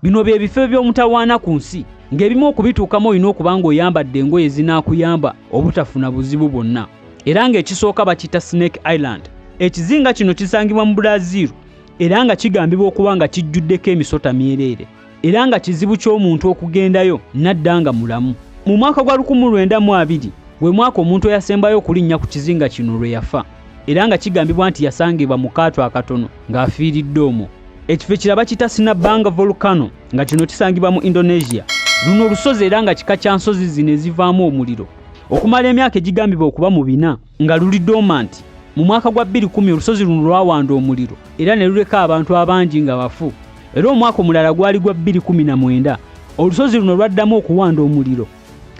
Bino bye bifo by'omutawaana ku nsi ng'ebimu okubituukamu olina okuba ng'oyambadde engoye ezinaakuyamba obutafuna buzibu bwonna. Era ng'ekisooka bakiyita Snake Island. Ekizinga kino kisangibwa mu Brazil era nga kigambibwa okuba nga kijjuddeko emisota myereere era nga kizibu ky'omuntu okugendayo nadda nga mulamu. Mu mwaka gwa 1920 gwe mwaka omuntu eyasembayo okulinnya ku kizinga kino lwe yafa era nga kigambibwa nti yasangibwa mu kaato akatono ng'afiiridde omwo. Ekifo kiraba kita Sinabang Volcano nga kino kisangibwa mu Indonesia. Luno lusozi era nga kika kya nsozi zino ezivaamu omuliro okumala emyaka egigambibwa okuba mu 4 nga luli dormant. Mu mwaka gwa 2010 olusozi luno lwawanda omuliro era ne luleka abantu abangi nga bafu. Era omwaka omulala gwali gwa 2019 olusozi luno lwaddamu okuwanda omuliro.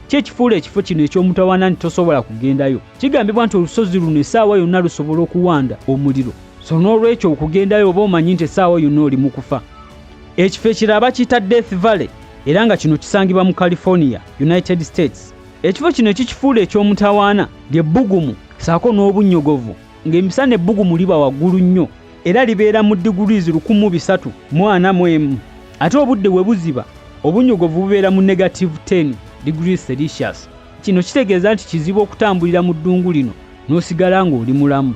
Kyekifuula ekifo kino eky'omutawaana nti tosobola kugendayo. Kigambibwa nti olusozi luno essaawa yonna lusobola okuwanda omuliro, so n'olwekyo okugendayo oba omanyi nti essaawa yonna oli mu kufa. Ekifo ekirala bakiyita Death Valley era nga kino kisangibwa mu California, United States. Ekifo kino ekikifuula eky'omutawaana ly'ebbugumu saako n'obunnyogovu ng'emisana ebbugumu liba waggulu nnyo era libeera mu degrees 341. Ate obudde we buziba obunnyogovu bubeera mu -10 degrees Celsius. Kino kitegeeza nti kizibu okutambulira mu ddungu lino n'osigala ng'oli mulamu.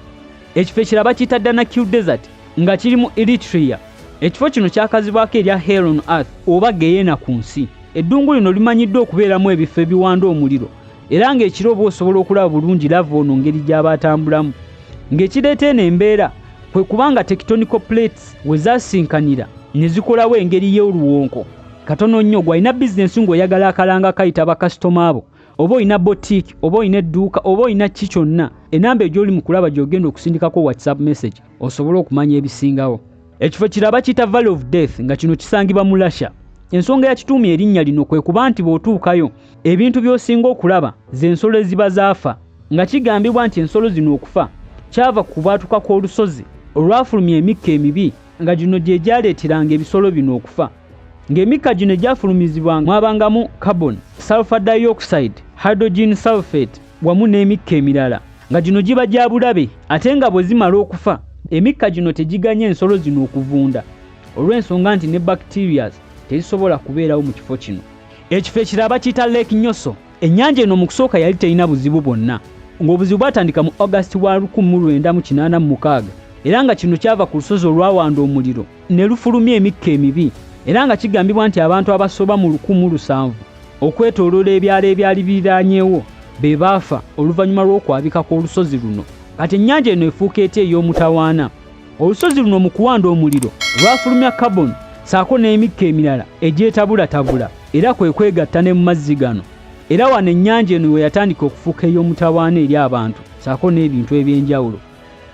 Ekifo ekirala bakiyita Danakil Desert nga kiri mu Eritrea. Ekifo kino kyakazibwako erya Hell on Earth oba Gehenna ku nsi. Eddungu lino limanyiddwa okubeeramu ebifo ebiwanda omuliro era ng'ekiro oba osobola okulaba bulungi lava ono ngeri gy'abatambulamu. Ng'ekireeta eno embeera kwe kubanga tectonical plates we zasinkanira ne zikolawo engeri y'oluwonko. Katono nnyo gw'alina bizinesi ng'oyagala akalanga kayita bakasitoma abo oba olina boutique oba olina edduuka oba olina ki kyonna, enamba egy'oli mu kulaba gy'ogenda okusindikako WhatsApp message osobole okumanya ebisingawo. Ekifo kiraba kiyita Valley of Death nga kino kisangibwa mu Russia. Ensonga yakituumya erinnya lino kwe kuba nti bw'otuukayo ebintu by'osinga okulaba z'ensolo eziba zaafa, nga kigambibwa nti ensolo zino okufa kyava ku kubwatuka kw'olusozi olwafulumya emikka emibi nga gino gye gyaleeteranga ebisolo bino okufa. Ng'emikka gino gyafulumizibwa mwabangamu carbon, sulfur dioxide, hydrogen sulfate wamu n'emikka emirala nga gino giba gya bulabe ate nga bwe zimala okufa emikka gino tegiganya ensolo zino okuvunda olw'ensonga nti ne bacteria tezisobola kubeerawo mu kifo kino. Ekifo ekirala bakiyita Lake Nyoso. Ennyanja eno mu kusooka yali terina buzibu bwonna ng'obuzibu bwatandika mu August wa 1986 era nga kino kyava ku lusozi olwawanda omuliro ne lufulumya emikka emibi era nga kigambibwa nti abantu abasoba mu 1700 okwetooloola ebyalo ebyali biriraanyeewo be baafa oluvannyuma lw'okwabika kw'olusozi luno. Kati ennyanja eno efuuka etya ey'omutawaana? Olusozi luno mu kuwanda omuliro lwafulumya carbon saako n'emikka emirala egyetabulatabula era kwe kwegatta ne mu mazzi gano. Era wano ennyanja eno we yatandika okufuuka ey'omutawaana eri abantu saako n'ebintu eby'enjawulo.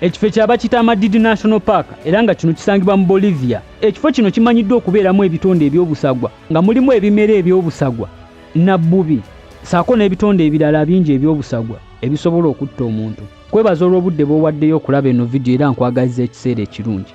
Ekifo kyaba kiyita Madrid National Park era nga kino kisangibwa mu Bolivia. Ekifo kino kimanyiddwa okubeeramu ebitonde eby'obusagwa nga mulimu ebimera eby'obusagwa nabbubi saako n'ebitonde ebirala bingi eby'obusagwa ebisobola okutta omuntu. Kwebaza olw'obudde bw'owaddeyo okulaba eno vidiyo era nkwagaliza ekiseera ekirungi.